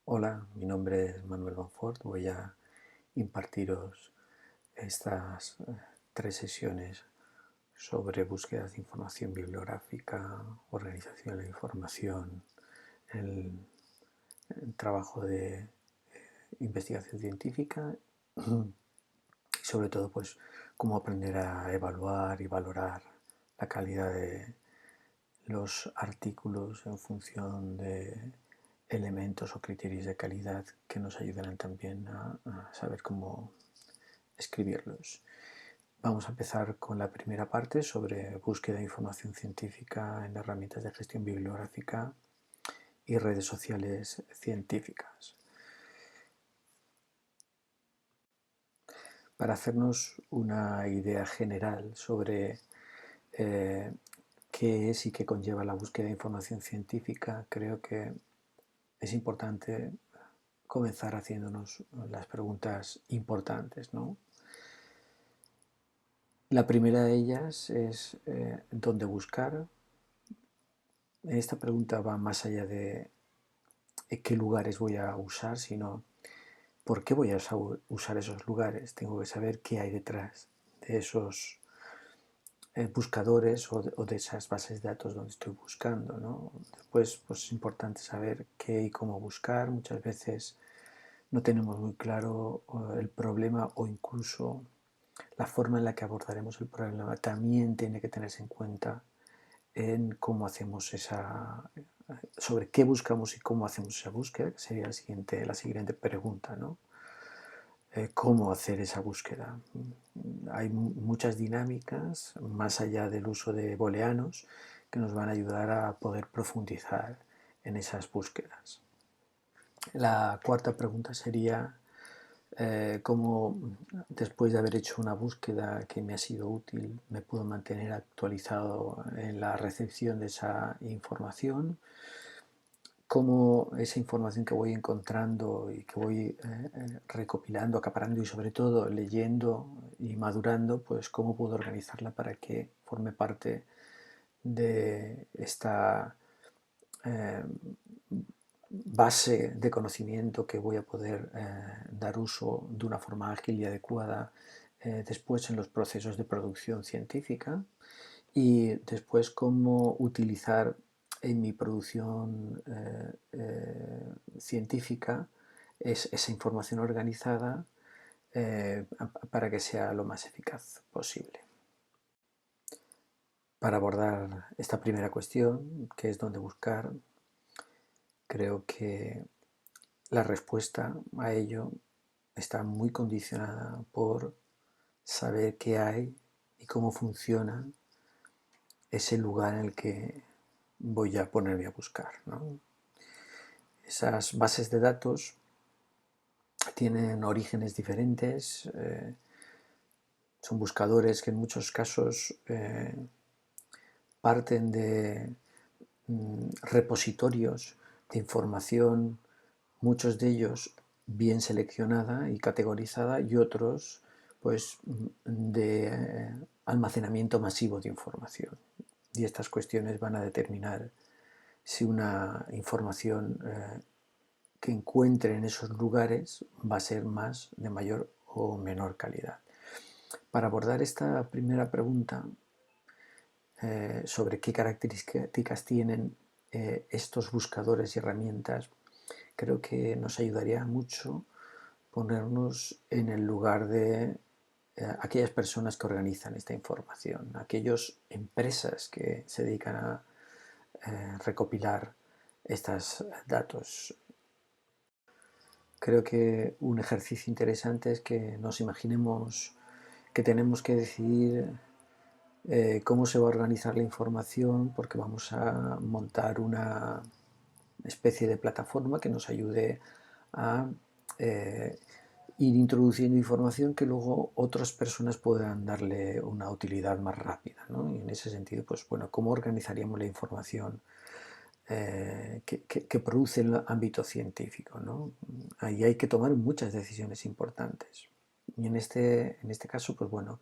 Hola, mi nombre es Manuel Bonfort. Voy a impartiros estas tres sesiones sobre búsquedas de información bibliográfica, organización de la información, el, el trabajo de investigación científica y sobre todo pues cómo aprender a evaluar y valorar la calidad de los artículos en función de elementos o criterios de calidad que nos ayudarán también a saber cómo escribirlos. Vamos a empezar con la primera parte sobre búsqueda de información científica en herramientas de gestión bibliográfica y redes sociales científicas. Para hacernos una idea general sobre qué es y qué conlleva la búsqueda de información científica, creo que es importante comenzar haciéndonos las preguntas importantes, ¿no? La primera de ellas es ¿dónde buscar? Esta pregunta va más allá de qué lugares voy a usar, sino por qué voy a usar esos lugares. Tengo que saber qué hay detrás de esos buscadores o de esas bases de datos donde estoy buscando, ¿no? Después pues, es importante saber qué y cómo buscar. Muchas veces no tenemos muy claro el problema o incluso la forma en la que abordaremos el problema también tiene que tenerse en cuenta en cómo hacemos sobre qué buscamos y cómo hacemos esa búsqueda, que sería la siguiente pregunta, ¿no? ¿Cómo hacer esa búsqueda? Hay muchas dinámicas, más allá del uso de booleanos, que nos van a ayudar a poder profundizar en esas búsquedas. La cuarta pregunta sería cómo después de haber hecho una búsqueda que me ha sido útil, me puedo mantener actualizado en la recepción de esa información, cómo esa información que voy encontrando y que voy recopilando, acaparando y sobre todo leyendo y madurando, pues cómo puedo organizarla para que forme parte de esta eh, base de conocimiento que voy a poder dar uso de una forma ágil y adecuada después en los procesos de producción científica y después cómo utilizar en mi producción científica esa información organizada para que sea lo más eficaz posible. Para abordar esta primera cuestión, que es dónde buscar, creo que la respuesta a ello está muy condicionada por saber qué hay y cómo funciona ese lugar en el que voy a ponerme a buscar, ¿no? Esas bases de datos tienen orígenes diferentes, son buscadores que en muchos casos parten de repositorios de información, muchos de ellos bien seleccionada y categorizada y otros pues de almacenamiento masivo de información. Y estas cuestiones van a determinar si una información que encuentre en esos lugares va a ser más de mayor o menor calidad. Para abordar esta primera pregunta sobre qué características tienen estos buscadores y herramientas, creo que nos ayudaría mucho ponernos en el lugar de aquellas personas que organizan esta información, aquellas empresas que se dedican a recopilar estos datos. Creo que un ejercicio interesante es que nos imaginemos que tenemos que decidir cómo se va a organizar la información porque vamos a montar una especie de plataforma que nos ayude a ir introduciendo información que luego otras personas puedan darle una utilidad más rápida, ¿no? Y en ese sentido, pues bueno, ¿cómo organizaríamos la información que produce el ámbito científico, ¿no? Ahí hay que tomar muchas decisiones importantes. Y en este caso, pues bueno,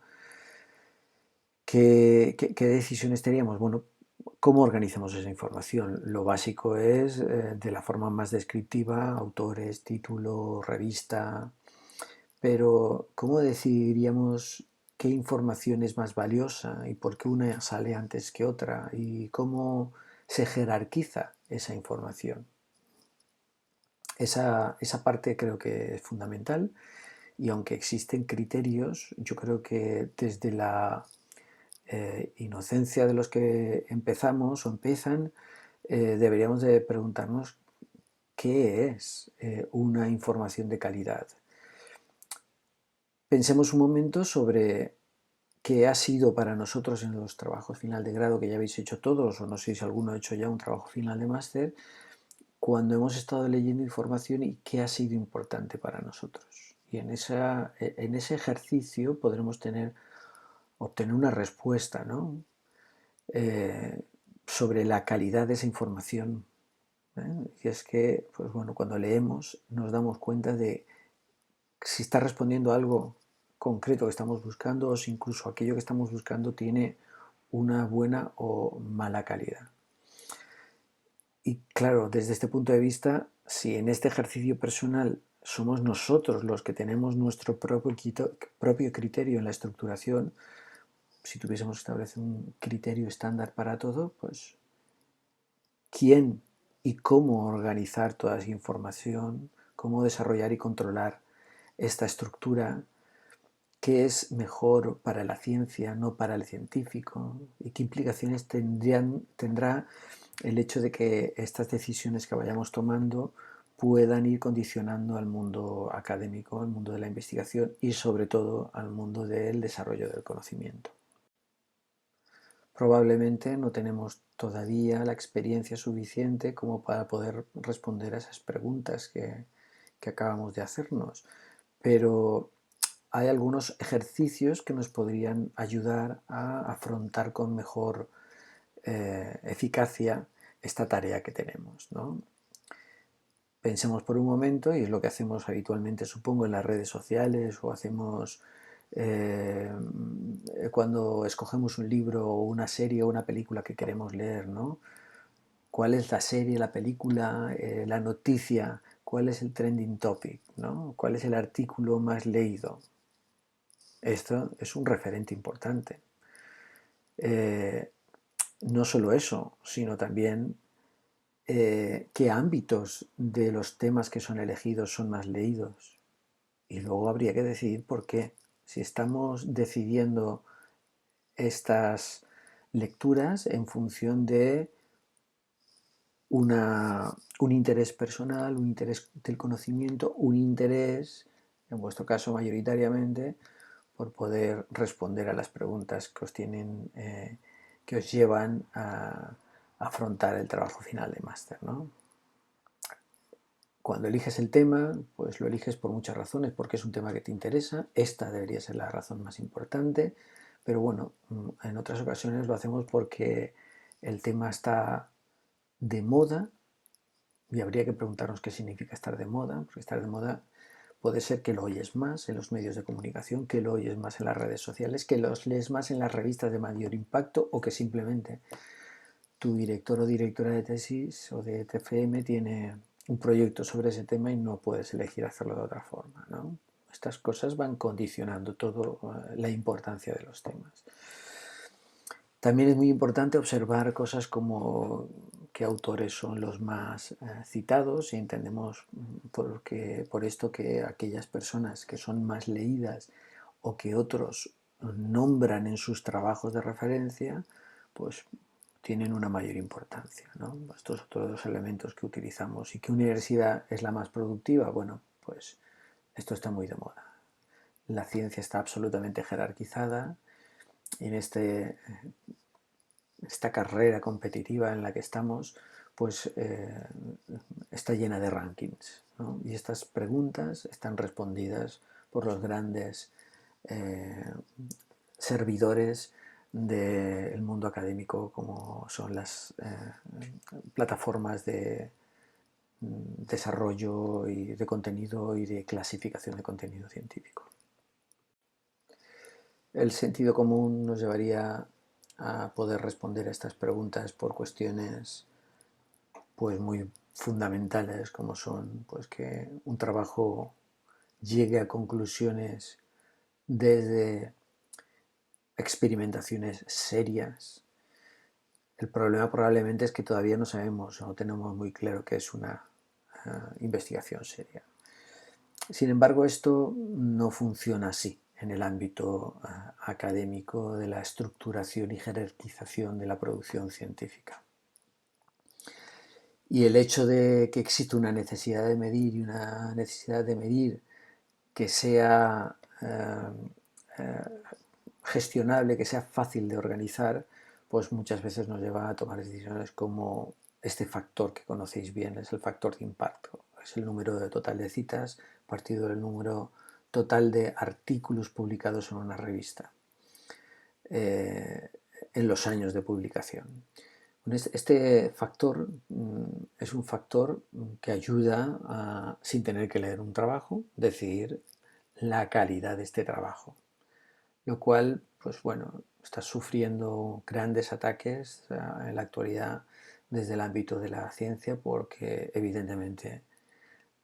¿qué decisiones teníamos? Bueno, ¿Cómo organizamos esa información? Lo básico es de la forma más descriptiva, autores, título, revista, pero ¿cómo decidiríamos qué información es más valiosa y por qué una sale antes que otra? ¿Y cómo se jerarquiza esa información? Esa parte creo que es fundamental y aunque existen criterios, yo creo que desde la inocencia de los que empezamos o empiezan, deberíamos de preguntarnos qué es una información de calidad. Pensemos un momento sobre qué ha sido para nosotros en los trabajos final de grado que ya habéis hecho todos, o no sé si alguno ha hecho ya un trabajo final de máster, cuando hemos estado leyendo información y qué ha sido importante para nosotros. Y en ese ejercicio podremos obtener una respuesta, ¿no? eh, sobre la calidad de esa información. Y es que, pues bueno, cuando leemos nos damos cuenta de si está respondiendo a algo concreto que estamos buscando o si incluso aquello que estamos buscando tiene una buena o mala calidad. Y claro, desde este punto de vista, si en este ejercicio personal somos nosotros los que tenemos nuestro propio criterio en la estructuración, si tuviésemos establecido un criterio estándar para todo, pues quién y cómo organizar toda esa información, cómo desarrollar y controlar esta estructura, qué es mejor para la ciencia, no para el científico, y qué implicaciones tendrá el hecho de que estas decisiones que vayamos tomando puedan ir condicionando al mundo académico, al mundo de la investigación y sobre todo al mundo del desarrollo del conocimiento. Probablemente no tenemos todavía la experiencia suficiente como para poder responder a esas preguntas que acabamos de hacernos, pero hay algunos ejercicios que nos podrían ayudar a afrontar con mejor eficacia esta tarea que tenemos, ¿no? Pensemos por un momento, y es lo que hacemos habitualmente, supongo, en las redes sociales o hacemos eh, cuando escogemos un libro o una serie o una película que queremos leer, ¿no? ¿Cuál es la serie, la película, la noticia? ¿Cuál es el trending topic? ¿No? ¿Cuál es el artículo más leído? Esto es un referente importante. Eh, no solo eso, sino también qué ámbitos de los temas que son elegidos son más leídos. Y luego habría que decidir por qué. Si estamos decidiendo estas lecturas en función de un interés personal, un interés del conocimiento, un interés, en vuestro caso mayoritariamente, por poder responder a las preguntas que que os llevan a afrontar el trabajo final de máster, ¿no? Cuando eliges el tema, pues lo eliges por muchas razones, porque es un tema que te interesa, esta debería ser la razón más importante, pero bueno, en otras ocasiones lo hacemos porque el tema está de moda y habría que preguntarnos qué significa estar de moda, porque estar de moda puede ser que lo oyes más en los medios de comunicación, que lo oyes más en las redes sociales, que los lees más en las revistas de mayor impacto o que simplemente tu director o directora de tesis o de TFM tiene un proyecto sobre ese tema y no puedes elegir hacerlo de otra forma, ¿no? Estas cosas van condicionando todo la importancia de los temas. También es muy importante observar cosas como qué autores son los más citados y entendemos por esto que aquellas personas que son más leídas o que otros nombran en sus trabajos de referencia, pues tienen una mayor importancia, ¿no? Estos son todos los elementos que utilizamos. ¿Y qué universidad es la más productiva? Bueno, pues esto está muy de moda. La ciencia está absolutamente jerarquizada y esta carrera competitiva en la que estamos, pues está llena de rankings, ¿no? Y estas preguntas están respondidas por los grandes eh, servidores del mundo académico como son las plataformas de desarrollo y de contenido y de clasificación de contenido científico. El sentido común nos llevaría a poder responder a estas preguntas por cuestiones pues muy fundamentales, como son pues que un trabajo llegue a conclusiones desde experimentaciones serias. El problema probablemente es que todavía no sabemos o no tenemos muy claro qué es una investigación seria. Sin embargo, esto no funciona así en el ámbito académico de la estructuración y jerarquización de la producción científica. Y el hecho de que existe una necesidad de medir y una necesidad de medir que sea gestionable, que sea fácil de organizar, pues muchas veces nos lleva a tomar decisiones como este factor que conocéis bien, es el factor de impacto. Es el número total de citas partido del número total de artículos publicados en una revista en los años de publicación. Este factor es un factor que ayuda a, sin tener que leer un trabajo, decidir la calidad de este trabajo, lo cual, pues bueno, está sufriendo grandes ataques en la actualidad desde el ámbito de la ciencia porque evidentemente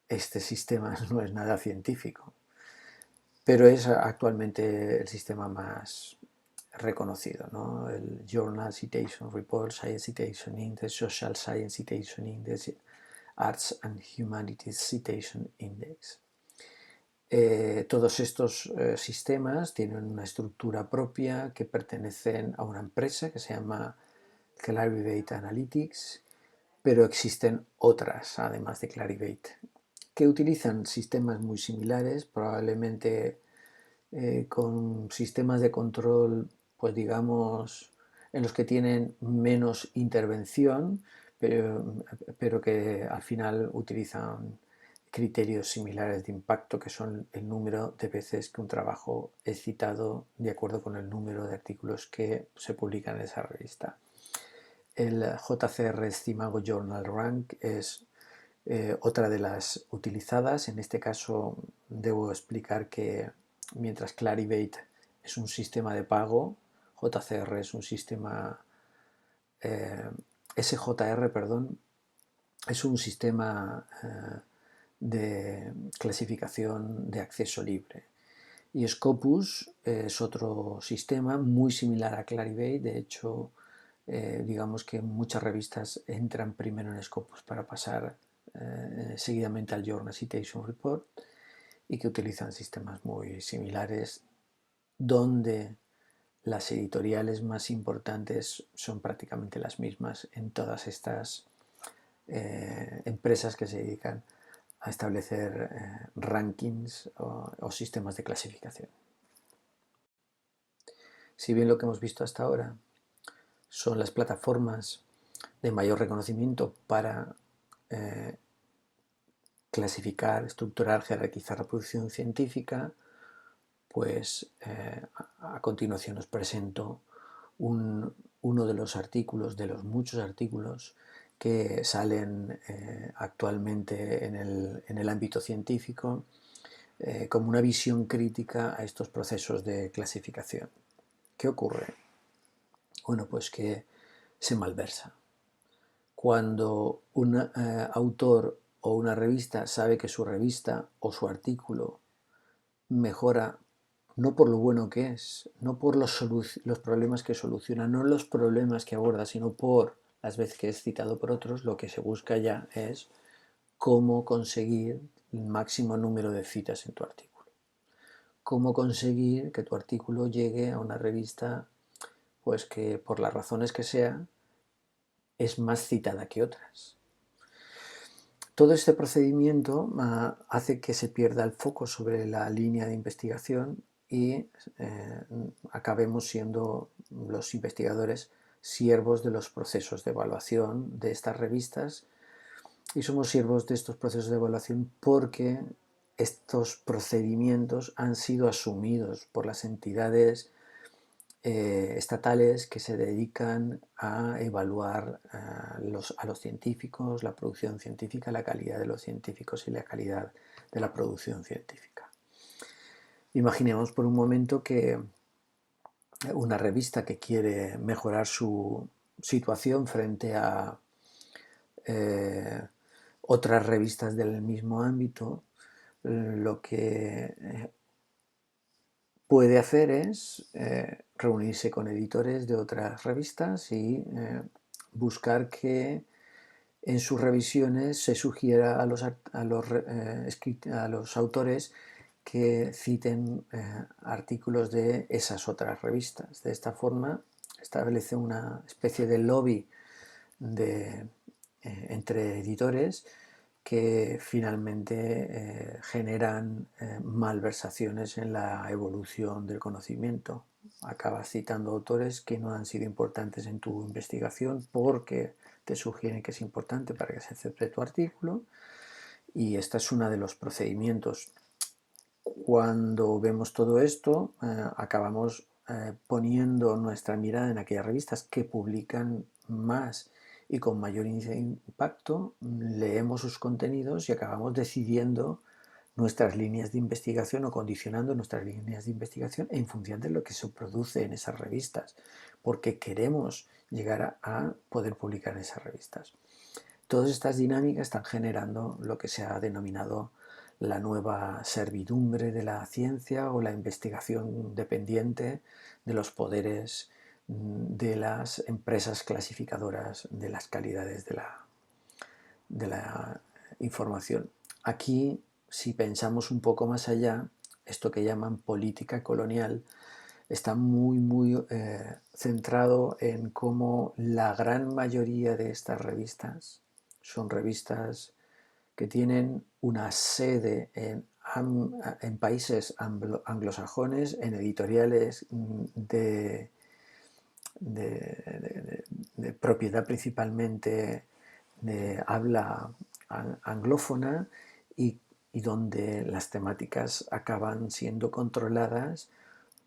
este sistema no es nada científico, pero es actualmente el sistema más reconocido, ¿no? El Journal Citation Report, Science Citation Index, Social Science Citation Index, Arts and Humanities Citation Index. Todos estos sistemas tienen una estructura propia que pertenecen a una empresa que se llama Clarivate Analytics, pero existen otras, además de Clarivate, que utilizan sistemas muy similares, probablemente con sistemas de control, pues digamos, en los que tienen menos intervención, pero que al final utilizan criterios similares de impacto, que son el número de veces que un trabajo es citado de acuerdo con el número de artículos que se publican en esa revista. El JCR Stimago Journal Rank es otra de las utilizadas. En este caso debo explicar que mientras Clarivate es un sistema de pago, JCR es un sistema, SJR, perdón, es un sistema de clasificación de acceso libre. Y Scopus es otro sistema muy similar a Clarivate. De hecho, digamos que muchas revistas entran primero en Scopus para pasar seguidamente al Journal Citation Report, y que utilizan sistemas muy similares donde las editoriales más importantes son prácticamente las mismas en todas estas empresas que se dedican a establecer rankings o sistemas de clasificación. Si bien lo que hemos visto hasta ahora son las plataformas de mayor reconocimiento para clasificar, estructurar, jerarquizar la producción científica, pues a continuación os presento uno de los artículos, de los muchos artículos que salen actualmente en el ámbito científico como una visión crítica a estos procesos de clasificación. ¿Qué ocurre? Bueno, pues que se malversa. Cuando un autor o una revista sabe que su revista o su artículo mejora no por lo bueno que es, no por los problemas que soluciona, no los problemas que aborda, sino por las veces que es citado por otros, lo que se busca ya es cómo conseguir el máximo número de citas en tu artículo. Cómo conseguir que tu artículo llegue a una revista pues que por las razones que sea es más citada que otras. Todo este procedimiento hace que se pierda el foco sobre la línea de investigación y acabemos siendo los investigadores siervos de los procesos de evaluación de estas revistas, y somos siervos de estos procesos de evaluación porque estos procedimientos han sido asumidos por las entidades estatales que se dedican a evaluar a los científicos, la producción científica, la calidad de los científicos y la calidad de la producción científica. Imaginemos por un momento que una revista que quiere mejorar su situación frente a otras revistas del mismo ámbito, lo que puede hacer es reunirse con editores de otras revistas y buscar que en sus revisiones se sugiera a los autores que citen artículos de esas otras revistas. De esta forma establece una especie de lobby de, entre editores que finalmente generan malversaciones en la evolución del conocimiento. Acabas citando autores que no han sido importantes en tu investigación porque te sugieren que es importante para que se acepte tu artículo, y este es uno de los procedimientos. Cuando vemos todo esto, acabamos poniendo nuestra mirada en aquellas revistas que publican más y con mayor índice de impacto, leemos sus contenidos y acabamos decidiendo nuestras líneas de investigación o condicionando nuestras líneas de investigación en función de lo que se produce en esas revistas, porque queremos llegar a poder publicar en esas revistas. Todas estas dinámicas están generando lo que se ha denominado la nueva servidumbre de la ciencia o la investigación dependiente de los poderes de las empresas clasificadoras de las calidades de la información. Aquí, si pensamos un poco más allá, esto que llaman política colonial está muy centrado en cómo la gran mayoría de estas revistas son revistas que tienen una sede en países anglosajones, en editoriales de propiedad principalmente de habla anglófona, y donde las temáticas acaban siendo controladas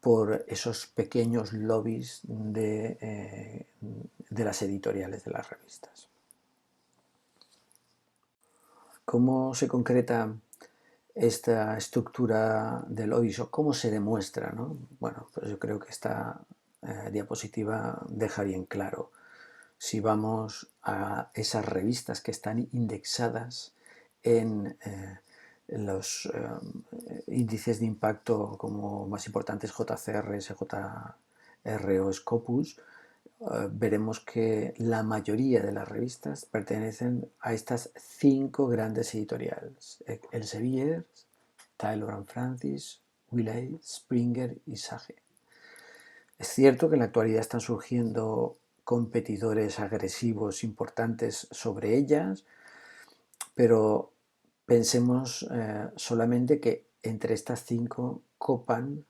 por esos pequeños lobbies de las editoriales de las revistas. ¿Cómo se concreta esta estructura de lobbies o cómo se demuestra, ¿no? Bueno, pues yo creo que esta diapositiva deja bien claro. Si vamos a esas revistas que están indexadas en los índices de impacto como más importantes JCR, SJR o Scopus, veremos que la mayoría de las revistas pertenecen a estas 5 grandes editoriales: Elsevier, Taylor & Francis, Wiley, Springer y Sage. Es cierto que en la actualidad están surgiendo competidores agresivos importantes sobre ellas, pero pensemos solamente que entre estas 5 copan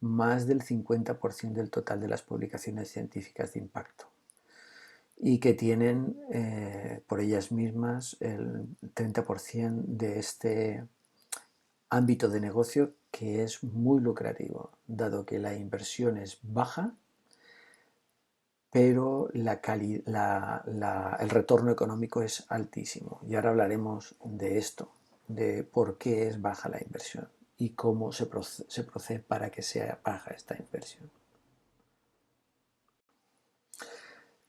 más del 50% del total de las publicaciones científicas de impacto, y que tienen por ellas mismas el 30% de este ámbito de negocio, que es muy lucrativo, dado que la inversión es baja, pero el retorno económico es altísimo. Y ahora hablaremos de esto, de por qué es baja la inversión y cómo se procede para que sea baja esta inversión.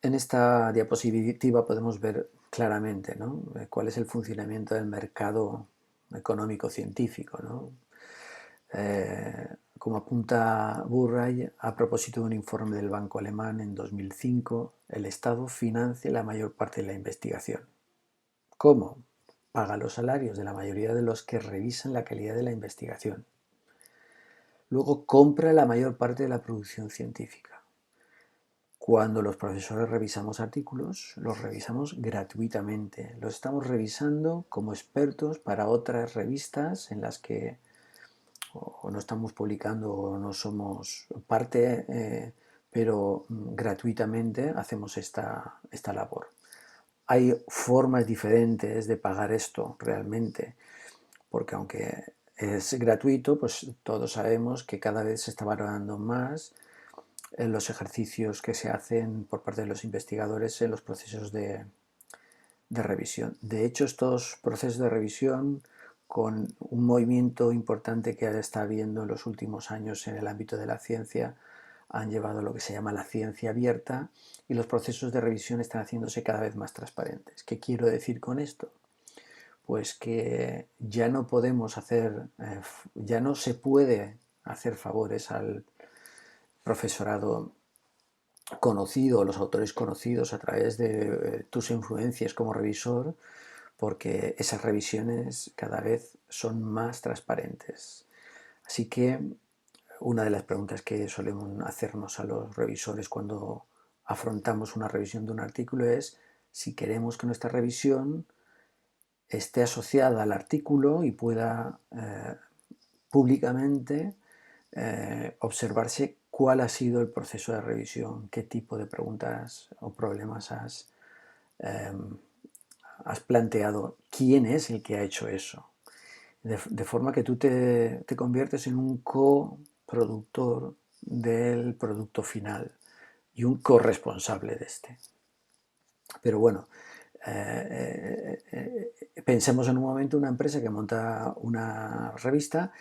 En esta diapositiva podemos ver claramente, ¿no?, cuál es el funcionamiento del mercado económico-científico, ¿no? Como apunta Burray a propósito de un informe del Banco Alemán en 2005, el Estado financia la mayor parte de la investigación. ¿Cómo? Paga los salarios de la mayoría de los que revisan la calidad de la investigación. Luego compra la mayor parte de la producción científica. Cuando los profesores revisamos artículos, los revisamos gratuitamente. Los estamos revisando como expertos para otras revistas en las que o no estamos publicando o no somos parte, pero gratuitamente hacemos esta labor. Hay formas diferentes de pagar esto realmente, porque aunque es gratuito, pues todos sabemos que cada vez se está valorando más en los ejercicios que se hacen por parte de los investigadores en los procesos de revisión. De hecho, estos procesos de revisión, con un movimiento importante que está habiendo en los últimos años en el ámbito de la ciencia, han llevado a lo que se llama la ciencia abierta y los procesos de revisión están haciéndose cada vez más transparentes. ¿Qué quiero decir con esto? Pues que ya no podemos hacer, ya no se puede hacer favores al profesorado conocido, los autores conocidos a través de tus influencias como revisor, porque esas revisiones cada vez son más transparentes. Así que una de las preguntas que solemos hacernos a los revisores cuando afrontamos una revisión de un artículo es si queremos que nuestra revisión esté asociada al artículo y pueda públicamente observarse cuál ha sido el proceso de revisión, qué tipo de preguntas o problemas has planteado, quién es el que ha hecho eso. De forma que tú te conviertes en un coproductor del producto final y un corresponsable de este. Pero bueno, pensemos en un momento una empresa que monta una revista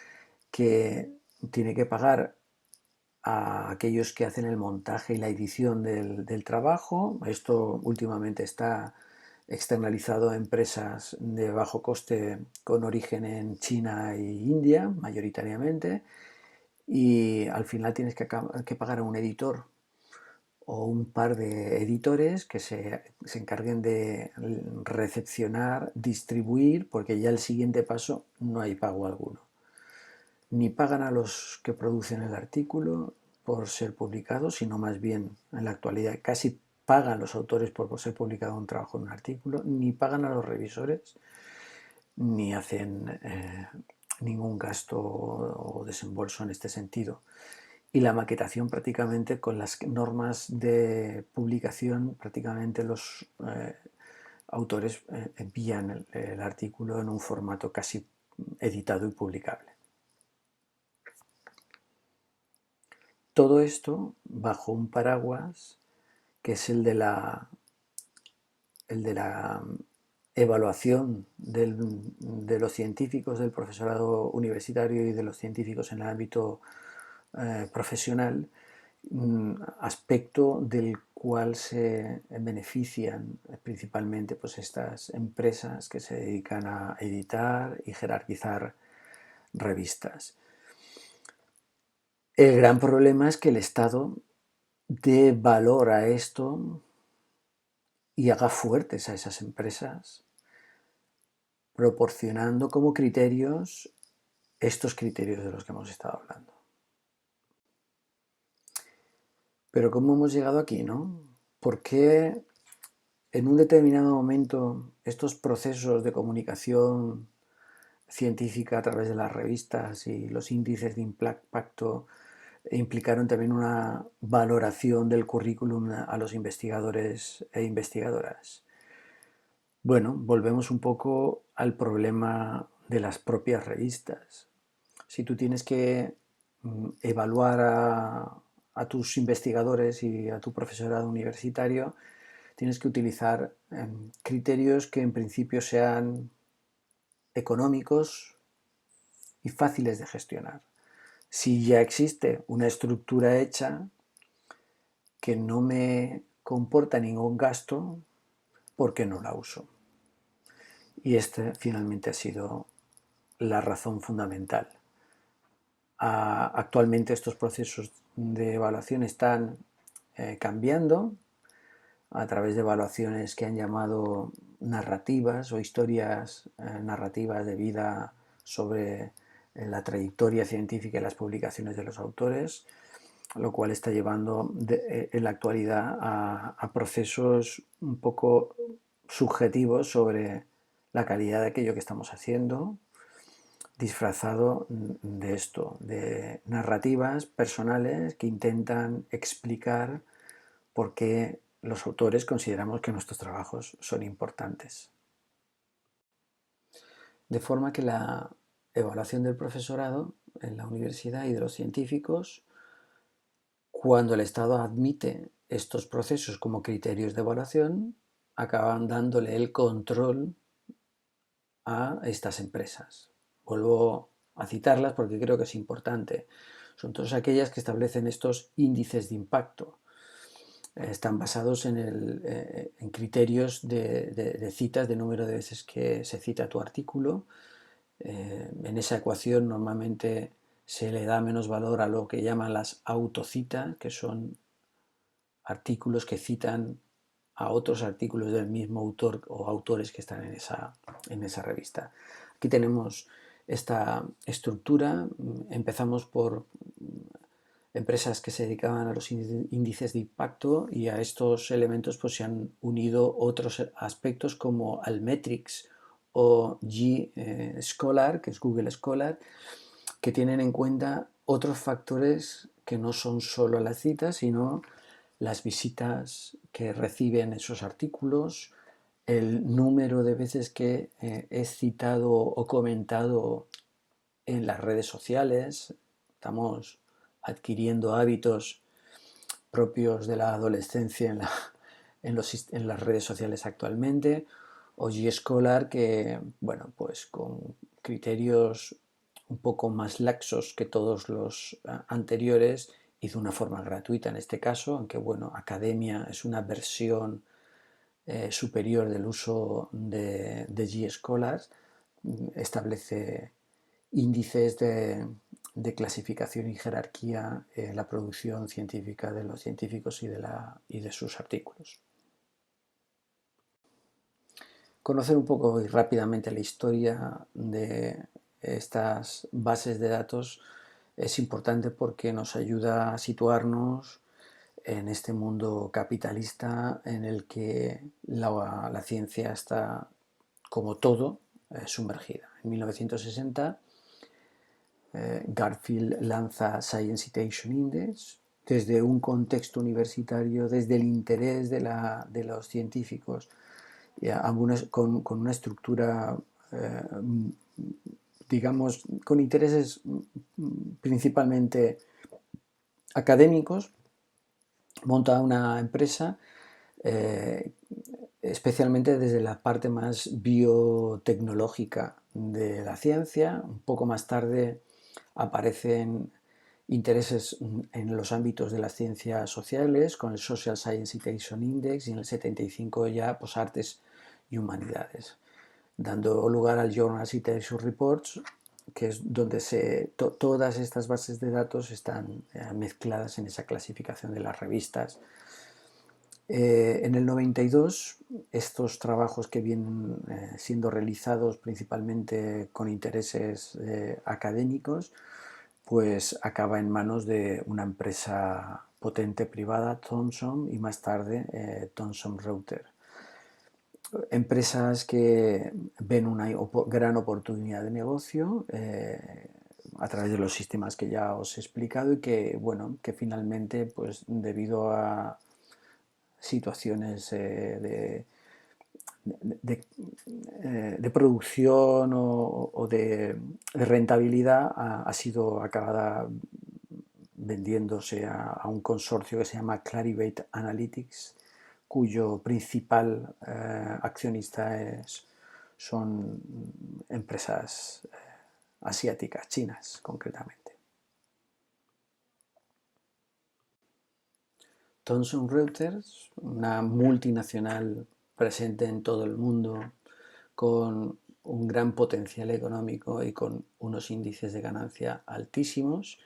que tiene que pagar a aquellos que hacen el montaje y la edición del trabajo. Esto últimamente está externalizado a empresas de bajo coste con origen en China e India, mayoritariamente, y al final tienes que pagar a un editor o un par de editores que se encarguen de recepcionar, distribuir, porque ya el siguiente paso no hay pago alguno. Ni pagan a los que producen el artículo por ser publicado, sino más bien en la actualidad casi pagan los autores por ser publicado un trabajo en un artículo, ni pagan a los revisores, ni hacen ningún gasto o desembolso en este sentido. Y la maquetación prácticamente con las normas de publicación, prácticamente los autores envían el artículo en un formato casi editado y publicable. Todo esto bajo un paraguas que es el de la evaluación de los científicos, del profesorado universitario y de los científicos en el ámbito profesional, aspecto del cual se benefician principalmente pues, estas empresas que se dedican a editar y jerarquizar revistas. El gran problema es que el Estado dé valor a esto y haga fuertes a esas empresas, proporcionando como criterios estos criterios de los que hemos estado hablando. Pero ¿cómo hemos llegado aquí, no? ¿Por qué en un determinado momento estos procesos de comunicación científica a través de las revistas y los índices de impacto implicaron también una valoración del currículum a los investigadores e investigadoras? Bueno, volvemos un poco al problema de las propias revistas. Si tú tienes que evaluar a tus investigadores y a tu profesorado universitario, tienes que utilizar criterios que en principio sean económicos y fáciles de gestionar. Si ya existe una estructura hecha que no me comporta ningún gasto, ¿por qué no la uso? Y esta finalmente ha sido la razón fundamental. Actualmente estos procesos de evaluación están cambiando a través de evaluaciones que han llamado narrativas o historias narrativas de vida sobre la trayectoria científica y las publicaciones de los autores, lo cual está llevando en la actualidad a procesos un poco subjetivos sobre la calidad de aquello que estamos haciendo, disfrazado de esto, de narrativas personales que intentan explicar por qué los autores consideramos que nuestros trabajos son importantes. De forma que la evaluación del profesorado en la universidad y de los científicos, cuando el Estado admite estos procesos como criterios de evaluación, acaban dándole el control a estas empresas. Vuelvo a citarlas porque creo que es importante. Son todas aquellas que establecen estos índices de impacto. Están basados en criterios de citas, de número de veces que se cita tu artículo. En esa ecuación normalmente se le da menos valor a lo que llaman las autocitas, que son artículos que citan a otros artículos del mismo autor o autores que están en esa revista. Aquí tenemos esta estructura. Empezamos por empresas que se dedicaban a los índices de impacto, y a estos elementos pues se han unido otros aspectos como Altmetrics o G-Scholar, que es Google Scholar, que tienen en cuenta otros factores que no son solo las citas, sino las visitas que reciben esos artículos, el número de veces que es citado o comentado en las redes sociales. Estamos adquiriendo hábitos propios de la adolescencia en las redes sociales actualmente, o G-Scholar, que, bueno, pues con criterios un poco más laxos que todos los anteriores, y de una forma gratuita en este caso, aunque bueno, Academia es una versión superior del uso de G-Scholar, establece índices de clasificación y jerarquía en la producción científica de los científicos y de sus artículos. Conocer un poco y rápidamente la historia de estas bases de datos es importante porque nos ayuda a situarnos en este mundo capitalista en el que la ciencia está, como todo, sumergida. En 1960 Garfield lanza Science Citation Index desde un contexto universitario, desde el interés de los científicos, con una estructura, digamos, con intereses principalmente académicos. Monta una empresa especialmente desde la parte más biotecnológica de la ciencia. Un poco más tarde aparecen intereses en los ámbitos de las ciencias sociales con el Social Science Citation Index, y en el 75 ya pues, artes y humanidades, dando lugar al Journal Citation Reports, que es donde todas estas bases de datos están mezcladas en esa clasificación de las revistas. En el 92, estos trabajos que vienen siendo realizados principalmente con intereses académicos, pues acaba en manos de una empresa potente privada, Thomson, y más tarde Thomson Reuters. Empresas que ven una gran oportunidad de negocio a través de los sistemas que ya os he explicado, y que, bueno, que finalmente, pues debido a situaciones de producción o de rentabilidad, ha sido acabada vendiéndose a un consorcio que se llama Clarivate Analytics, cuyo principal accionista son empresas asiáticas, chinas concretamente. Thomson Reuters, una multinacional presente en todo el mundo, con un gran potencial económico y con unos índices de ganancia altísimos,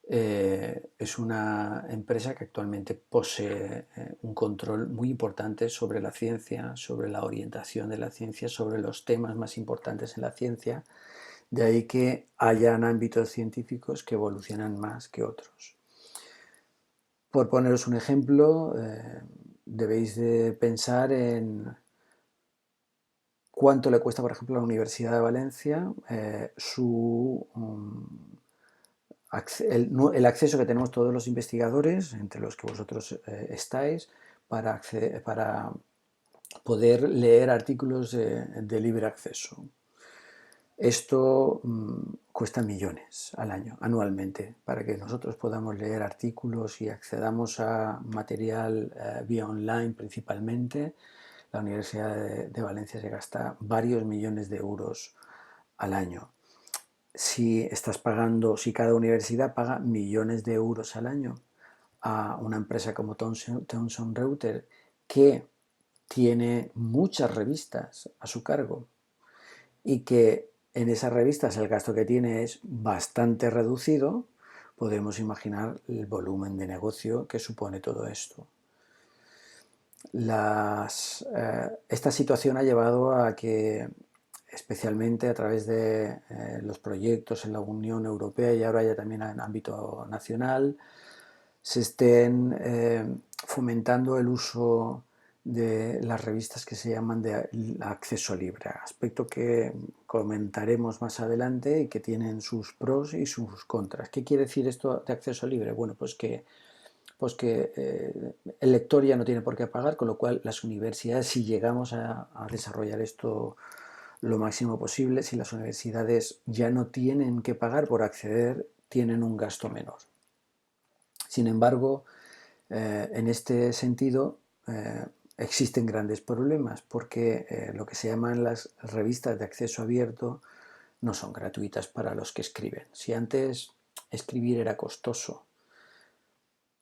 es una empresa que actualmente posee un control muy importante sobre la ciencia, sobre la orientación de la ciencia, sobre los temas más importantes en la ciencia. De ahí que hayan ámbitos científicos que evolucionan más que otros. Por poneros un ejemplo, debéis de pensar en cuánto le cuesta, por ejemplo, a la Universidad de Valencia el acceso que tenemos todos los investigadores, entre los que vosotros estáis, para poder leer artículos de libre acceso. Esto cuesta millones al año, anualmente, para que nosotros podamos leer artículos y accedamos a material vía online principalmente. La Universidad de Valencia se gasta varios millones de euros al año. si estás pagando, si cada universidad paga millones de euros al año a una empresa como Thomson Reuters, que tiene muchas revistas a su cargo y que en esas revistas el gasto que tiene es bastante reducido, podemos imaginar el volumen de negocio que supone todo esto. Esta situación ha llevado a que, especialmente a través de los proyectos en la Unión Europea y ahora ya también en ámbito nacional, se estén fomentando el uso de las revistas que se llaman de acceso libre, aspecto que comentaremos más adelante y que tienen sus pros y sus contras. ¿Qué quiere decir esto de acceso libre? Bueno, pues que el lector ya no tiene por qué pagar, con lo cual las universidades, si llegamos a desarrollar esto lo máximo posible, si las universidades ya no tienen que pagar por acceder, tienen un gasto menor. Sin embargo, en este sentido, existen grandes problemas porque lo que se llaman las revistas de acceso abierto no son gratuitas para los que escriben. Si antes escribir era costoso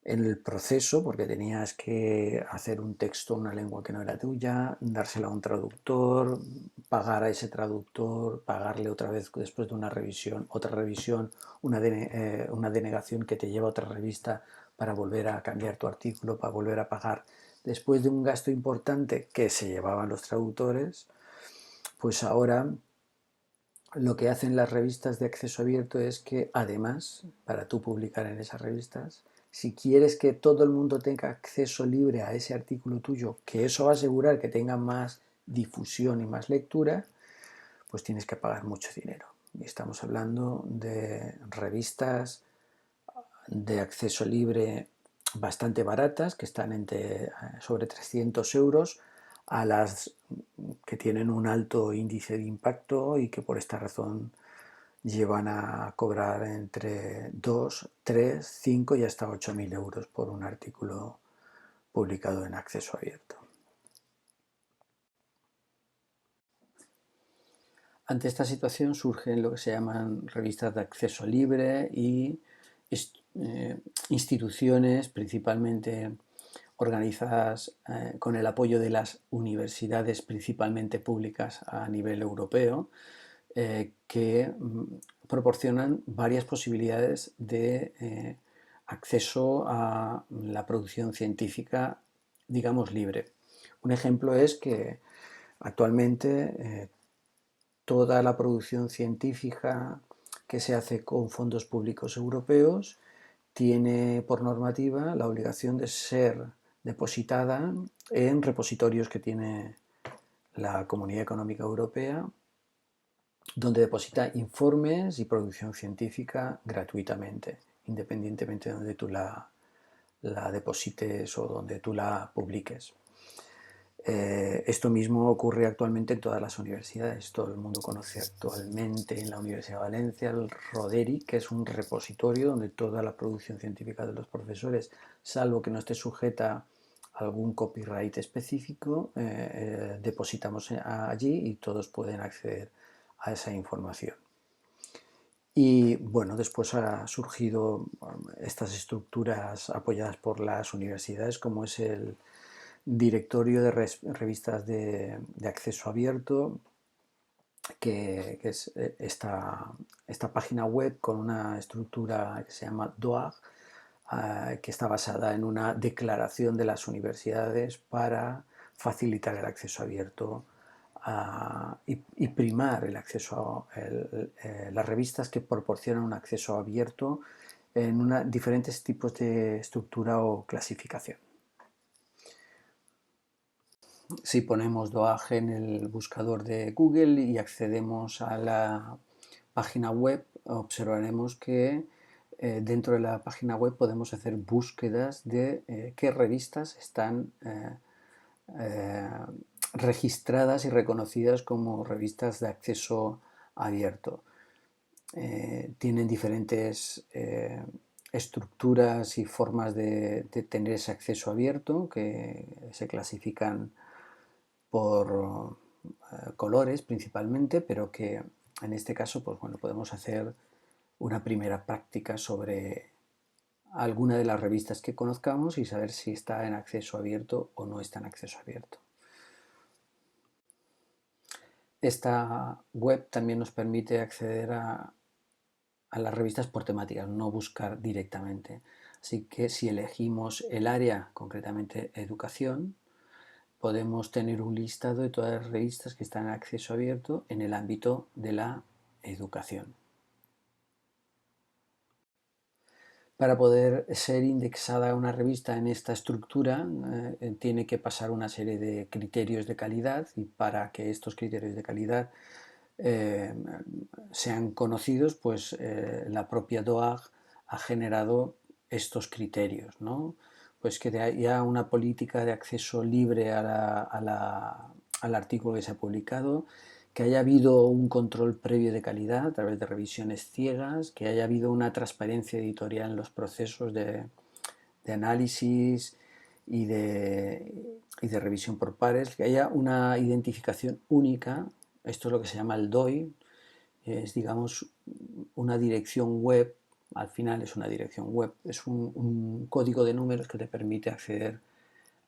en el proceso, porque tenías que hacer un texto en una lengua que no era tuya, dársela a un traductor, pagar a ese traductor, pagarle otra vez después de una revisión, otra revisión, una denegación que te lleva a otra revista para volver a cambiar tu artículo, para volver a pagar. Después de un gasto importante que se llevaban los traductores, pues ahora lo que hacen las revistas de acceso abierto es que además, para tú publicar en esas revistas, si quieres que todo el mundo tenga acceso libre a ese artículo tuyo, que eso va a asegurar que tenga más difusión y más lectura, pues tienes que pagar mucho dinero. Y estamos hablando de revistas de acceso libre bastante baratas, que están sobre 300 euros, a las que tienen un alto índice de impacto y que por esta razón llevan a cobrar entre 2, 3, 5 y hasta 8.000 euros por un artículo publicado en acceso abierto. Ante esta situación surgen lo que se llaman revistas de acceso libre y instituciones principalmente organizadas con el apoyo de las universidades principalmente públicas a nivel europeo, que proporcionan varias posibilidades de acceso a la producción científica, digamos, libre. Un ejemplo es que actualmente toda la producción científica que se hace con fondos públicos europeos tiene por normativa la obligación de ser depositada en repositorios que tiene la Comunidad Económica Europea, donde deposita informes y producción científica gratuitamente, independientemente de donde tú la deposites o donde tú la publiques. Esto mismo ocurre actualmente en todas las universidades. Todo el mundo conoce actualmente en la Universidad de Valencia el Roderi, que es un repositorio donde toda la producción científica de los profesores, salvo que no esté sujeta a algún copyright específico, depositamos allí y todos pueden acceder a esa información. Y bueno, después ha surgido estas estructuras apoyadas por las universidades, como es el directorio de revistas de acceso abierto, que es esta página web con una estructura que se llama DOAG, que está basada en una declaración de las universidades para facilitar el acceso abierto y primar el acceso a las revistas que proporcionan un acceso abierto en diferentes tipos de estructura o clasificación. Si ponemos DOAG en el buscador de Google y accedemos a la página web, observaremos que dentro de la página web podemos hacer búsquedas de qué revistas están registradas y reconocidas como revistas de acceso abierto. Tienen diferentes estructuras y formas de tener ese acceso abierto que se clasifican por colores principalmente, pero que en este caso, pues bueno, podemos hacer una primera práctica sobre alguna de las revistas que conozcamos y saber si está en acceso abierto o no está en acceso abierto. Esta web también nos permite acceder a las revistas por temáticas, no buscar directamente. Así que si elegimos el área, concretamente educación, podemos tener un listado de todas las revistas que están en acceso abierto en el ámbito de la educación. Para poder ser indexada una revista en esta estructura, tiene que pasar una serie de criterios de calidad, y para que estos criterios de calidad sean conocidos, pues la propia DOAG ha generado estos criterios, ¿no? Pues que haya una política de acceso libre al artículo que se ha publicado, que haya habido un control previo de calidad a través de revisiones ciegas, que haya habido una transparencia editorial en los procesos de análisis y de revisión por pares, que haya una identificación única. Esto es lo que se llama el DOI, es, digamos, una dirección web. Al final es una dirección web, es un código de números que te permite acceder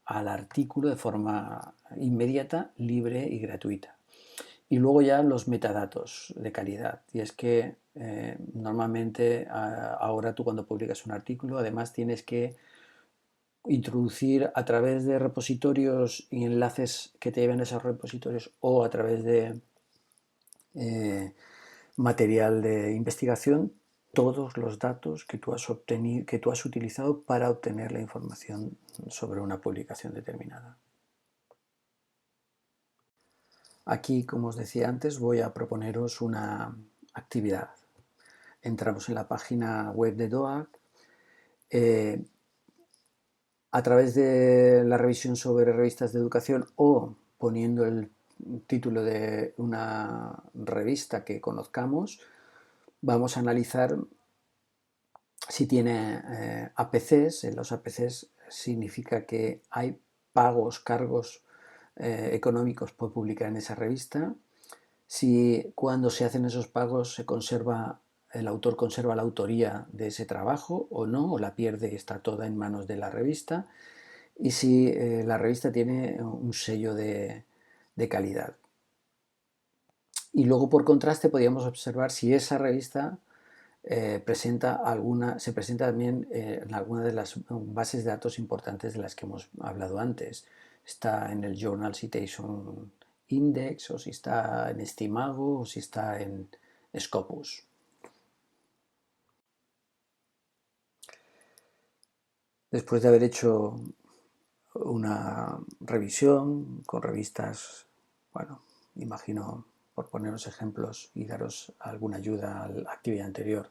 al artículo de forma inmediata, libre y gratuita. Y luego ya los metadatos de calidad. Y es que normalmente ahora tú, cuando publicas un artículo, además tienes que introducir a través de repositorios y enlaces que te lleven a esos repositorios, o a través de material de investigación, todos los datos que tú has obtenido, que tú has utilizado para obtener la información sobre una publicación determinada. Aquí, como os decía antes, voy a proponeros una actividad. Entramos en la página web de DOAG. A través de la revisión sobre revistas de educación, o poniendo el título de una revista que conozcamos, vamos a analizar si tiene APCs. En los APCs significa que hay pagos, cargos económicos por publicar en esa revista. Si cuando se hacen esos pagos el autor conserva la autoría de ese trabajo o no, o la pierde y está toda en manos de la revista. Y si la revista tiene un sello de calidad. Y luego, por contraste, podríamos observar si esa revista se presenta también en alguna de las bases de datos importantes de las que hemos hablado antes. Está en el Journal Citation Index, o si está en Estimago, o si está en Scopus. Después de haber hecho una revisión con revistas, bueno, imagino, por poneros ejemplos y daros alguna ayuda a la actividad anterior,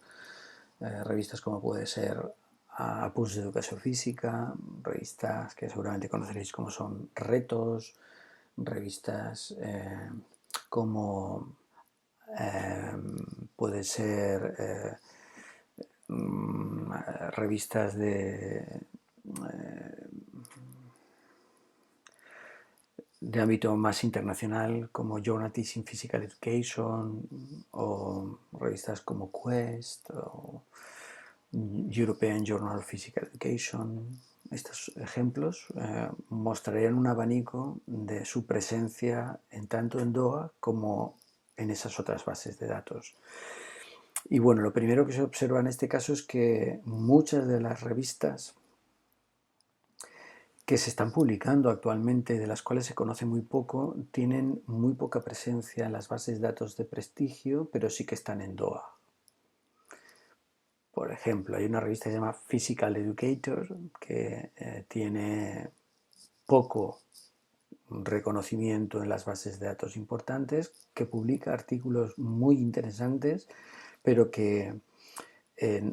revistas como puede ser Apuntes de Educación Física, revistas que seguramente conoceréis como son Retos, revistas como puede ser revistas de ámbito más internacional como Journal Teaching Physical Education, o revistas como Quest o European Journal of Physical Education. Estos ejemplos mostrarían un abanico de su presencia tanto en DOA como en esas otras bases de datos. Y bueno, lo primero que se observa en este caso es que muchas de las revistas que se están publicando actualmente, de las cuales se conoce muy poco, tienen muy poca presencia en las bases de datos de prestigio, pero sí que están en DOA. Por ejemplo, hay una revista que se llama Physical Educator, que tiene poco reconocimiento en las bases de datos importantes, que publica artículos muy interesantes, pero que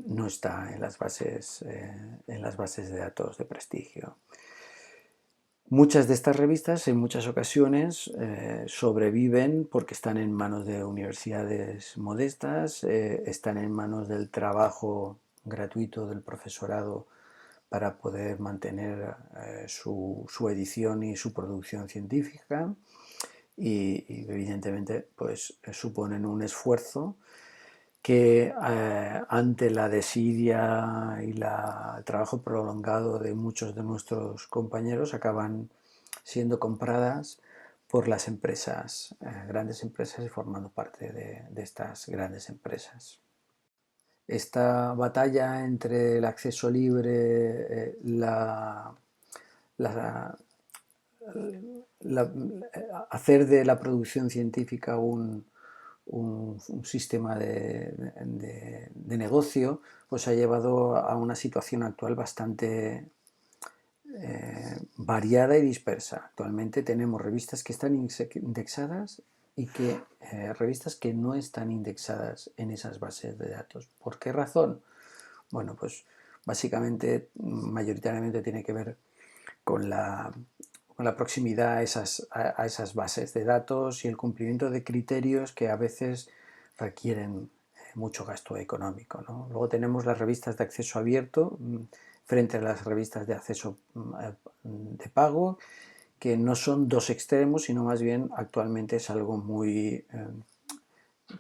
no está en las bases de datos de prestigio. Muchas de estas revistas en muchas ocasiones sobreviven porque están en manos de universidades modestas, están en manos del trabajo gratuito del profesorado para poder mantener su edición y su producción científica, y evidentemente pues suponen un esfuerzo que ante la desidia y el trabajo prolongado de muchos de nuestros compañeros acaban siendo compradas por las empresas, grandes empresas, y formando parte de estas grandes empresas. Esta batalla entre el acceso libre, la- hacer de la producción científica un sistema de negocio, pues ha llevado a una situación actual bastante variada y dispersa. Actualmente tenemos revistas que están indexadas y revistas que no están indexadas en esas bases de datos. ¿Por qué razón? Bueno, pues básicamente, mayoritariamente tiene que ver con la proximidad a esas bases de datos y el cumplimiento de criterios que a veces requieren mucho gasto económico, ¿no? Luego tenemos las revistas de acceso abierto frente a las revistas de acceso de pago, que no son dos extremos, sino más bien actualmente es algo muy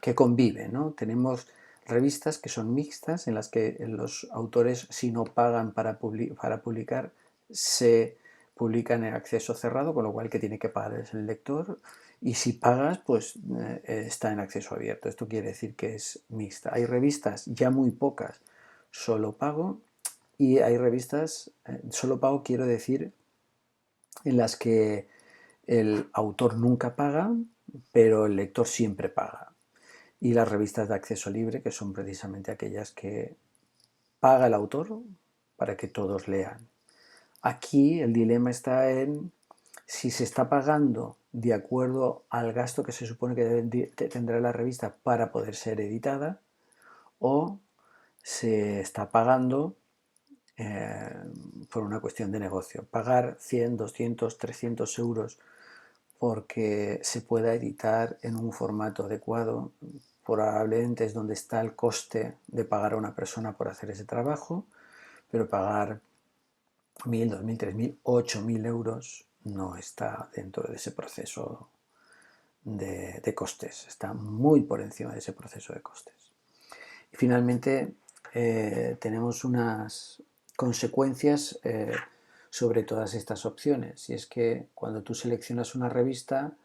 que convive, ¿no? Tenemos revistas que son mixtas, en las que los autores, si no pagan para publicar, se publican en acceso cerrado, con lo cual el que tiene que pagar es el lector, y si pagas, pues está en acceso abierto. Esto quiere decir que es mixta. Hay revistas, ya muy pocas, solo pago, y hay revistas, solo pago quiero decir, en las que el autor nunca paga, pero el lector siempre paga. Y las revistas de acceso libre, que son precisamente aquellas que paga el autor para que todos lean. Aquí el dilema está en si se está pagando de acuerdo al gasto que se supone que tendrá la revista para poder ser editada, o se está pagando por una cuestión de negocio. Pagar 100, 200, 300 euros porque se pueda editar en un formato adecuado, probablemente es donde está el coste de pagar a una persona por hacer ese trabajo, pero pagar 1.000, 2.000, 3.000, 8.000 euros no está dentro de ese proceso de costes, está muy por encima de ese proceso de costes. Y finalmente tenemos unas consecuencias sobre todas estas opciones, y es que cuando tú seleccionas una revista,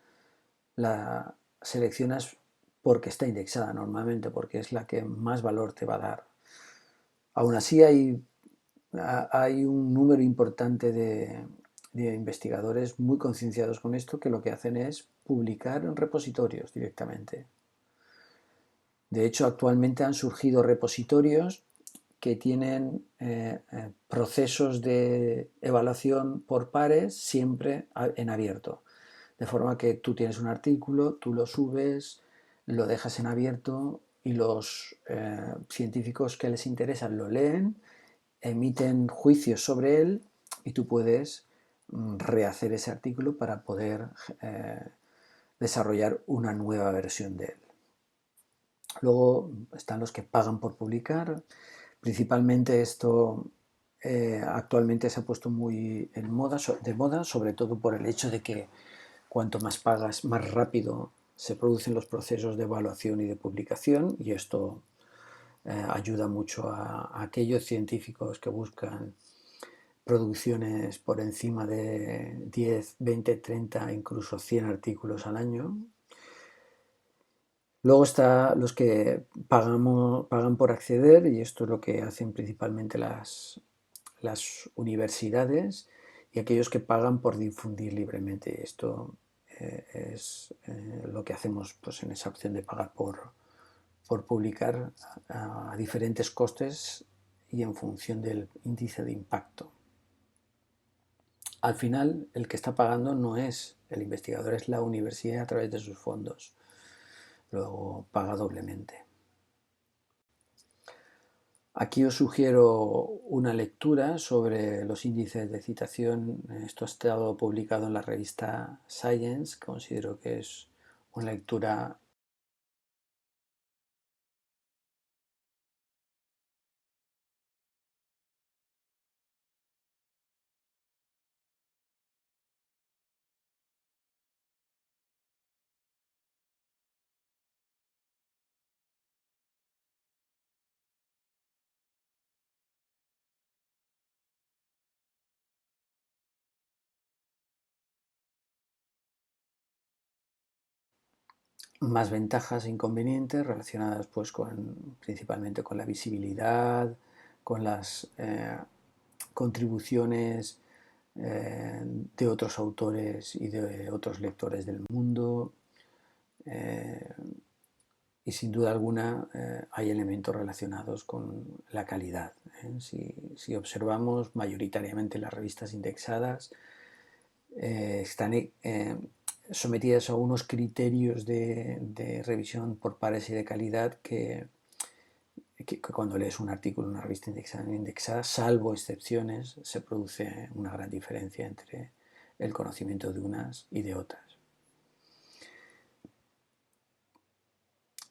la seleccionas porque está indexada normalmente, porque es la que más valor te va a dar. Aún así hay un número importante de investigadores muy concienciados con esto, que lo que hacen es publicar en repositorios directamente. De hecho, actualmente han surgido repositorios que tienen procesos de evaluación por pares siempre en abierto. De forma que tú tienes un artículo, tú lo subes, lo dejas en abierto y los científicos que les interesan lo leen, emiten juicios sobre él y tú puedes rehacer ese artículo para poder desarrollar una nueva versión de él. Luego están los que pagan por publicar. Principalmente esto actualmente se ha puesto muy de moda, sobre todo por el hecho de que cuanto más pagas, más rápido se producen los procesos de evaluación y de publicación, y esto ayuda mucho a aquellos científicos que buscan producciones por encima de 10, 20, 30, incluso 100 artículos al año. Luego está los que pagan por acceder, y esto es lo que hacen principalmente las universidades, y aquellos que pagan por difundir libremente. Esto es lo que hacemos pues, en esa opción de pagar por publicar a diferentes costes y en función del índice de impacto. Al final, el que está pagando no es el investigador, es la universidad a través de sus fondos. Luego paga doblemente. Aquí os sugiero una lectura sobre los índices de citación. Esto ha estado publicado en la revista Science. Considero que es una lectura más ventajas e inconvenientes relacionadas pues principalmente con la visibilidad, con las contribuciones de otros autores y de otros lectores del mundo. eh, y sin duda alguna hay elementos relacionados con la calidad. Si observamos, mayoritariamente las revistas indexadas están sometidas a unos criterios de revisión por pares y de calidad que cuando lees un artículo en una revista indexada, salvo excepciones, se produce una gran diferencia entre el conocimiento de unas y de otras.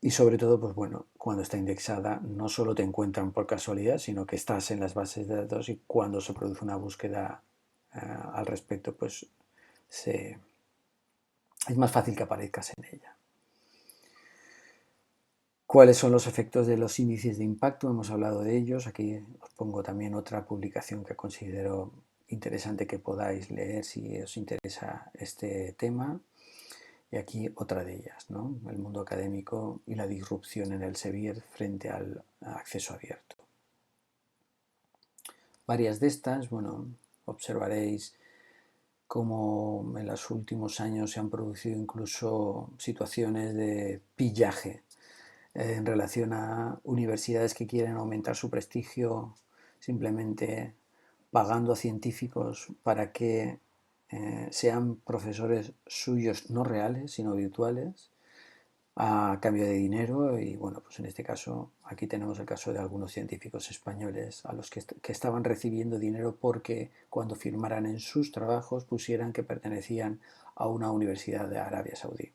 Y sobre todo, pues bueno, cuando está indexada no solo te encuentran por casualidad, sino que estás en las bases de datos y cuando se produce una búsqueda al respecto, pues es más fácil que aparezcas en ella. ¿Cuáles son los efectos de los índices de impacto? Hemos hablado de ellos. Aquí os pongo también otra publicación que considero interesante que podáis leer si os interesa este tema. Y aquí otra de ellas, ¿no? El mundo académico y la disrupción en el Elsevier frente al acceso abierto. Varias de estas, bueno, observaréis cómo en los últimos años se han producido incluso situaciones de pillaje en relación a universidades que quieren aumentar su prestigio simplemente pagando a científicos para que sean profesores suyos no reales, sino virtuales, a cambio de dinero. Y bueno, pues en este caso, aquí tenemos el caso de algunos científicos españoles a los que estaban recibiendo dinero porque cuando firmaran en sus trabajos pusieran que pertenecían a una universidad de Arabia Saudí.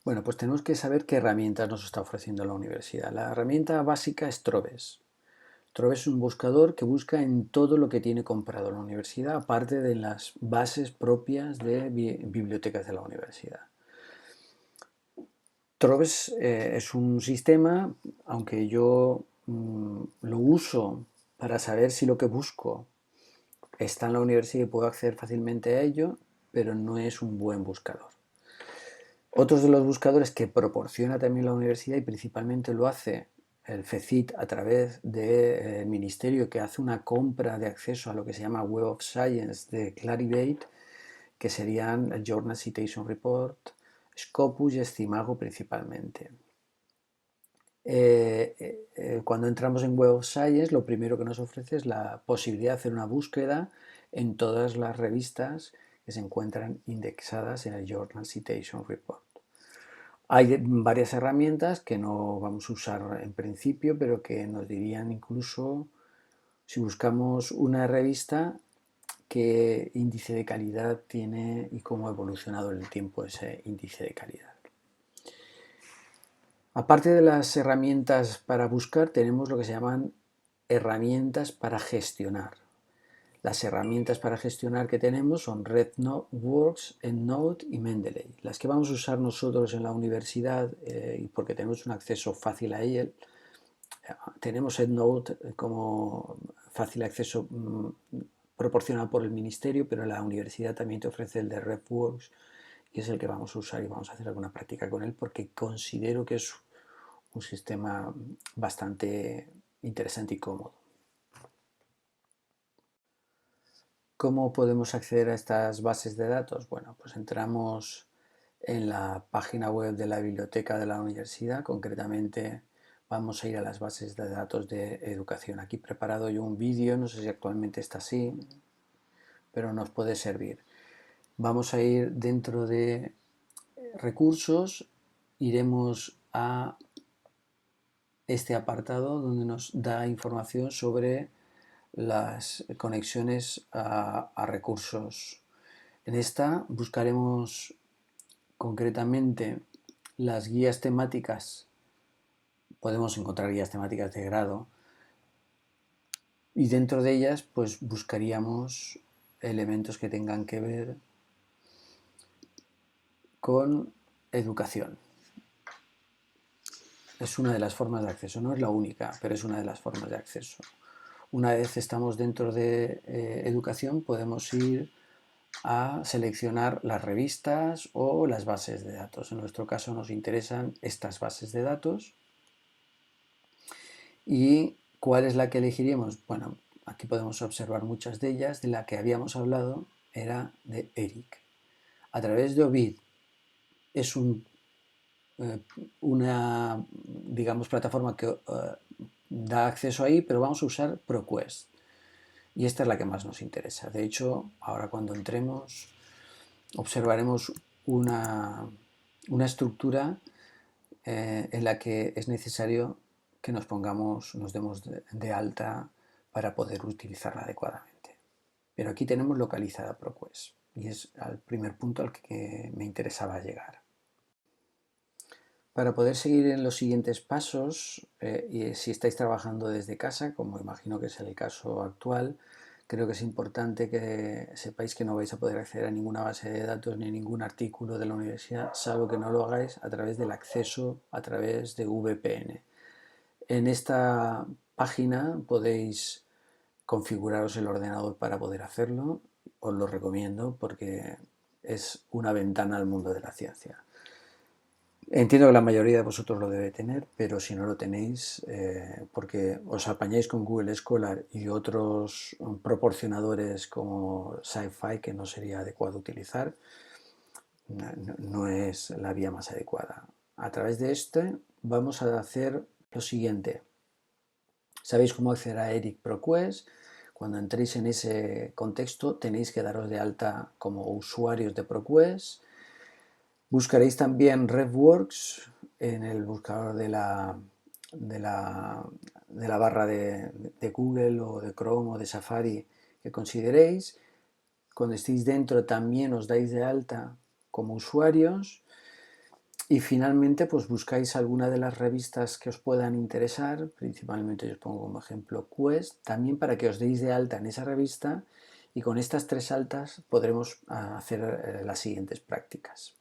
Bueno, pues tenemos que saber qué herramientas nos está ofreciendo la universidad. La herramienta básica es Trobes. Trobes es un buscador que busca en todo lo que tiene comprado la universidad, aparte de las bases propias de bibliotecas de la universidad. Trobes es un sistema, aunque yo lo uso para saber si lo que busco está en la universidad y puedo acceder fácilmente a ello, pero no es un buen buscador. Otros de los buscadores que proporciona también la universidad, y principalmente lo hace el FECIT a través del ministerio, que hace una compra de acceso a lo que se llama Web of Science de Clarivate, que serían el Journal Citation Report, Scopus y Escimago principalmente. Cuando entramos en Web of Science, lo primero que nos ofrece es la posibilidad de hacer una búsqueda en todas las revistas que se encuentran indexadas en el Journal Citation Report. Hay varias herramientas que no vamos a usar en principio, pero que nos dirían incluso, si buscamos una revista, qué índice de calidad tiene y cómo ha evolucionado en el tiempo ese índice de calidad. Aparte de las herramientas para buscar, tenemos lo que se llaman herramientas para gestionar. Las herramientas para gestionar que tenemos son RedNoteWorks, EndNote y Mendeley. Las que vamos a usar nosotros en la universidad, y porque tenemos un acceso fácil a ella, tenemos EndNote como fácil acceso proporcionado por el ministerio, pero la universidad también te ofrece el de RedWorks, y es el que vamos a usar y vamos a hacer alguna práctica con él porque considero que es un sistema bastante interesante y cómodo. ¿Cómo podemos acceder a estas bases de datos? Bueno, pues entramos en la página web de la biblioteca de la universidad, concretamente vamos a ir a las bases de datos de educación. Aquí he preparado yo un vídeo, no sé si actualmente está así, pero nos puede servir. Vamos a ir dentro de recursos, iremos a este apartado donde nos da información sobre las conexiones a recursos. En esta buscaremos concretamente las guías temáticas. Podemos encontrar guías temáticas de grado y dentro de ellas pues buscaríamos elementos que tengan que ver con educación. Es una de las formas de acceso, no es la única, pero es una de las formas de acceso. Una vez estamos dentro de educación, podemos ir a seleccionar las revistas o las bases de datos. En nuestro caso nos interesan estas bases de datos. ¿Y cuál es la que elegiríamos? Bueno, aquí podemos observar muchas de ellas. De la que habíamos hablado era de ERIC. A través de Ovid es una, digamos, plataforma que da acceso ahí, pero vamos a usar ProQuest. Y esta es la que más nos interesa. De hecho, ahora cuando entremos observaremos una estructura en la que es necesario que nos demos de alta para poder utilizarla adecuadamente. Pero aquí tenemos localizada ProQuest y es el primer punto al que me interesaba llegar. Para poder seguir en los siguientes pasos, y si estáis trabajando desde casa, como imagino que es el caso actual, creo que es importante que sepáis que no vais a poder acceder a ninguna base de datos ni a ningún artículo de la universidad, salvo que no lo hagáis a través del acceso a través de VPN. En esta página podéis configuraros el ordenador para poder hacerlo. Os lo recomiendo porque es una ventana al mundo de la ciencia. Entiendo que la mayoría de vosotros lo debe tener, pero si no lo tenéis, porque os apañáis con Google Scholar y otros proporcionadores como Sci-Fi, que no sería adecuado utilizar, no es la vía más adecuada. A través de este vamos a hacer lo siguiente. Sabéis cómo acceder a Eric ProQuest. Cuando entréis en ese contexto tenéis que daros de alta como usuarios de ProQuest. Buscaréis también RevWorks en el buscador de la barra de Google o de Chrome o de Safari que consideréis. Cuando estéis dentro también os dais de alta como usuarios y finalmente pues buscáis alguna de las revistas que os puedan interesar, principalmente yo os pongo como ejemplo Quest, también para que os deis de alta en esa revista y con estas tres altas podremos hacer las siguientes prácticas.